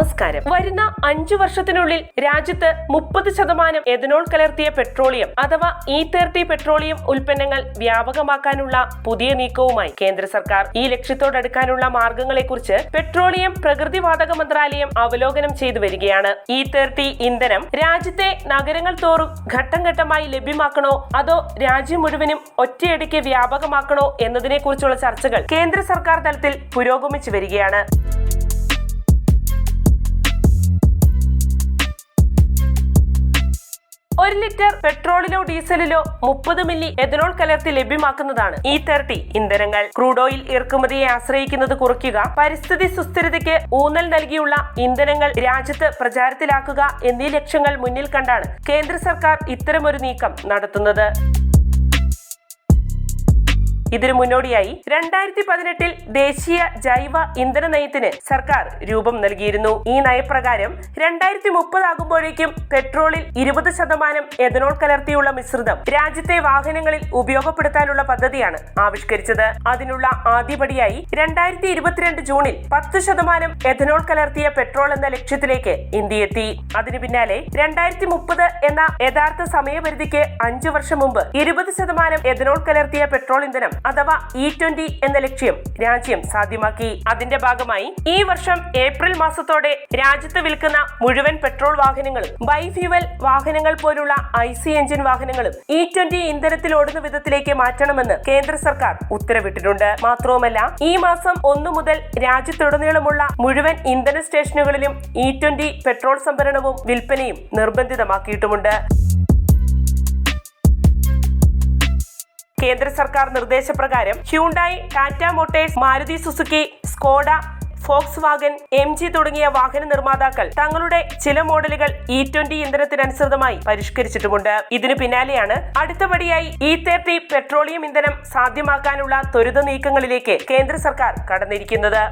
നമസ്കാരം. വരുന്ന 5 വർഷത്തിനുള്ളിൽ രാജ്യത്ത് 30% എഥനോൾ കലർത്തിയ പെട്രോളിയം അഥവാ E30 പെട്രോളിയം ഉൽപ്പന്നങ്ങൾ വ്യാപകമാക്കാനുള്ള പുതിയ നീക്കവുമായി കേന്ദ്ര സർക്കാർ. ഈ ലക്ഷ്യത്തോടടുക്കാനുള്ള മാർഗങ്ങളെക്കുറിച്ച് പെട്രോളിയം പ്രകൃതിവാതക മന്ത്രാലയം അവലോകനം ചെയ്തു വരികയാണ്. E30 ഇന്ധനം രാജ്യത്തെ നഗരങ്ങൾ തോറും ഘട്ടം ഘട്ടമായി ലഭ്യമാക്കണോ അതോ രാജ്യം മുഴുവനും ഒറ്റയടിക്ക് വ്യാപകമാക്കണോ എന്നതിനെ കുറിച്ചുള്ള ചർച്ചകൾ കേന്ദ്ര സർക്കാർ തലത്തിൽ പുരോഗമിച്ചു വരികയാണ്. 1 ലിറ്റർ പെട്രോളിലോ ഡീസലിലോ 30 മില്ലി എഥനോൾ കലർത്തി ലഭ്യമാക്കുന്നതാണ് E30 ഇന്ധനങ്ങൾ. ക്രൂഡ് ഓയിൽ ഇറക്കുമതിയെ ആശ്രയിക്കുന്നത് കുറയ്ക്കുക, പരിസ്ഥിതി സുസ്ഥിരതയ്ക്ക് ഊന്നൽ നൽകിയുള്ള ഇന്ധനങ്ങൾ രാജ്യത്ത് പ്രചാരത്തിലാക്കുക എന്നീ ലക്ഷ്യങ്ങൾ മുന്നിൽ കണ്ടാണ് കേന്ദ്ര സർക്കാർ ഇത്തരമൊരു നീക്കം നടത്തുന്നത്. ഇതിനു മുന്നോടിയായി 2018 ദേശീയ ജൈവ ഇന്ധന നയത്തിന് സർക്കാർ രൂപം നൽകിയിരുന്നു. ഈ നയപ്രകാരം 2030 ആകുമ്പോഴേക്കും പെട്രോളിൽ 20% എഥനോൾ കലർത്തിയുള്ള മിശ്രിതം രാജ്യത്തെ വാഹനങ്ങളിൽ ഉപയോഗപ്പെടുത്താനുള്ള പദ്ധതിയാണ് ആവിഷ്കരിച്ചത്. അതിനുള്ള ആദ്യപടിയായി 2022 ജൂണിൽ 10% എഥനോൾ കലർത്തിയ പെട്രോൾ എന്ന ലക്ഷ്യത്തിലേക്ക് ഇന്ത്യ എത്തി. അതിനു പിന്നാലെ 2030 എന്ന യഥാർത്ഥ സമയപരിധിക്ക് 5 വർഷം മുമ്പ് 20% എഥനോൾ കലർത്തിയ പെട്രോൾ ഇന്ധനം അഥവാ E20 എന്ന ലക്ഷ്യം രാജ്യം സാധ്യമാക്കി. അതിന്റെ ഭാഗമായി ഈ വർഷം ഏപ്രിൽ മാസത്തോടെ രാജ്യത്ത് വിൽക്കുന്ന മുഴുവൻ പെട്രോൾ വാഹനങ്ങളും ബൈഫ്യൂവൽ വാഹനങ്ങൾ പോലുള്ള IC എഞ്ചിൻ വാഹനങ്ങളും E20 ഇന്ധനത്തിൽ ഓടുന്ന വിധത്തിലേക്ക് മാറ്റണമെന്ന് കേന്ദ്ര സർക്കാർ ഉത്തരവിട്ടിട്ടുണ്ട്. മാത്രവുമല്ല, ഈ മാസം 1 മുതൽ രാജ്യത്തുടനീളമുള്ള മുഴുവൻ ഇന്ധന സ്റ്റേഷനുകളിലും E20 പെട്രോൾ സംഭരണവും വിൽപ്പനയും നിർബന്ധിതമാക്കിയിട്ടുമുണ്ട്. കേന്ദ്ര സർക്കാർ നിർദ്ദേശപ്രകാരം Hyundai, Tata Motors, Maruti Suzuki, Skoda, Volkswagen, MG തുടങ്ങിയ വാഹന നിർമ്മാതാക്കൾ തങ്ങളുടെ ചില മോഡലുകൾ E20 ഇന്ധനത്തിനനുസൃതമായി പരിഷ്കരിച്ചിട്ടുമുണ്ട്. ഇതിനു പിന്നാലെയാണ് അടുത്തപടിയായി E30 പെട്രോളിയം ഇന്ധനം സാധ്യമാക്കാനുള്ള ത്വരിത നീക്കങ്ങളിലേക്ക് കേന്ദ്ര സർക്കാർ കടന്നിരിക്കുന്നത്.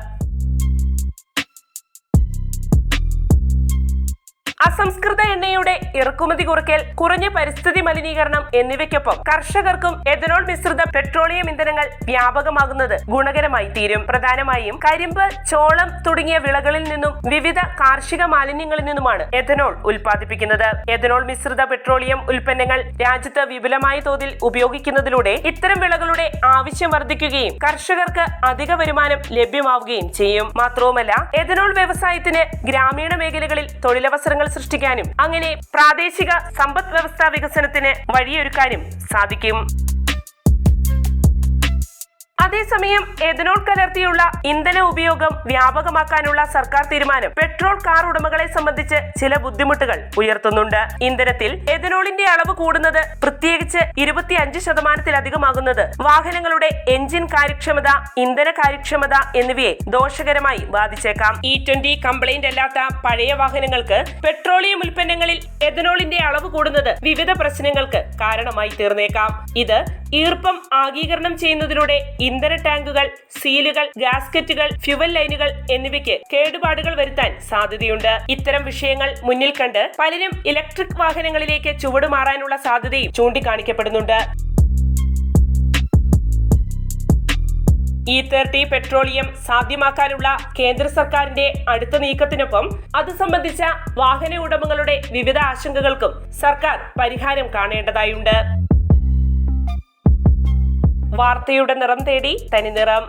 അസംസ്കൃത എണ്ണയുടെ ഇറക്കുമതി കുറയ്ക്കൽ, കുറഞ്ഞ പരിസ്ഥിതി മലിനീകരണം എന്നിവയ്ക്കൊപ്പം കർഷകർക്കും എഥനോൾ മിശ്രിത പെട്രോളിയം ഇന്ധനങ്ങൾ വ്യാപകമാകുന്നത് ഗുണകരമായി തീരും. പ്രധാനമായും കരിമ്പ്, ചോളം തുടങ്ങിയ വിളകളിൽ നിന്നും വിവിധ കാർഷിക മാലിന്യങ്ങളിൽ നിന്നുമാണ് എഥനോൾ ഉൽപ്പാദിപ്പിക്കുന്നത്. എഥനോൾ മിശ്രിത പെട്രോളിയം ഉൽപ്പന്നങ്ങൾ രാജ്യത്ത് വിപുലമായ തോതിൽ ഉപയോഗിക്കുന്നതിലൂടെ ഇത്തരം വിളകളുടെ ആവശ്യം വർദ്ധിക്കുകയും കർഷകർക്ക് അധിക വരുമാനം ലഭ്യമാവുകയും ചെയ്യും. മാത്രവുമല്ല, എഥനോൾ വ്യവസായത്തിന് ഗ്രാമീണ മേഖലകളിൽ തൊഴിലവസരങ്ങൾ സൃഷ്ടിക്കാനും അങ്ങനെ പ്രാദേശിക സമ്പദ് വ്യവസ്ഥാ വികസനത്തിന് വഴിയൊരുക്കാനും സാധിക്കും. അതേസമയം എഥനോൾ കലർത്തിയുള്ള ഇന്ധന ഉപയോഗം വ്യാപകമാക്കാനുള്ള സർക്കാർ തീരുമാനം പെട്രോൾ കാർ ഉടമകളെ സംബന്ധിച്ച് ചില ബുദ്ധിമുട്ടുകൾ ഉയർത്തുന്നുണ്ട്. ഇന്ധനത്തിൽ എഥനോളിന്റെ അളവ് കൂടുന്നത്, പ്രത്യേകിച്ച് 25%-ലധികമാകുന്നത് വാഹനങ്ങളുടെ എഞ്ചിൻ കാര്യക്ഷമത, ഇന്ധന കാര്യക്ഷമത എന്നിവയെ ദോഷകരമായി ബാധിച്ചേക്കാം. E20 കംപ്ലൈന്റ് അല്ലാത്ത പഴയ വാഹനങ്ങൾക്ക് പെട്രോളിയം ഉൽപ്പന്നങ്ങളിൽ എഥനോളിന്റെ അളവ് കൂടുന്നത് വിവിധ പ്രശ്നങ്ങൾക്ക് കാരണമായി തീർന്നേക്കാം. ഇത് ഈർപ്പം ആഗീകരണം ചെയ്യുന്നതിലൂടെ ഇന്ധന ടാങ്കുകൾ, സീലുകൾ, ഗാസ്കറ്റുകൾ, ഫ്യുവൽ ലൈനുകൾ എന്നിവയ്ക്ക് കേടുപാടുകൾ വരുത്താൻ സാധ്യതയുണ്ട്. ഇത്തരം വിഷയങ്ങൾ മുന്നിൽ കണ്ട് പലരും ഇലക്ട്രിക് വാഹനങ്ങളിലേക്ക് ചുവടുമാറാനുള്ള സാധ്യതയും ചൂണ്ടിക്കാണിക്കപ്പെടുന്നുണ്ട്. E30 പെട്രോളിയം സാധ്യമാക്കാനുള്ള കേന്ദ്ര സർക്കാരിന്റെ അടുത്ത നീക്കത്തിനൊപ്പം അത് സംബന്ധിച്ച വാഹന ഉടമകളുടെ വിവിധ ആശങ്കകൾക്കും സർക്കാർ പരിഹാരം കാണേണ്ടതായുണ്ട്. വാർത്തയുടെ നിറം തേടി തനി നിറം.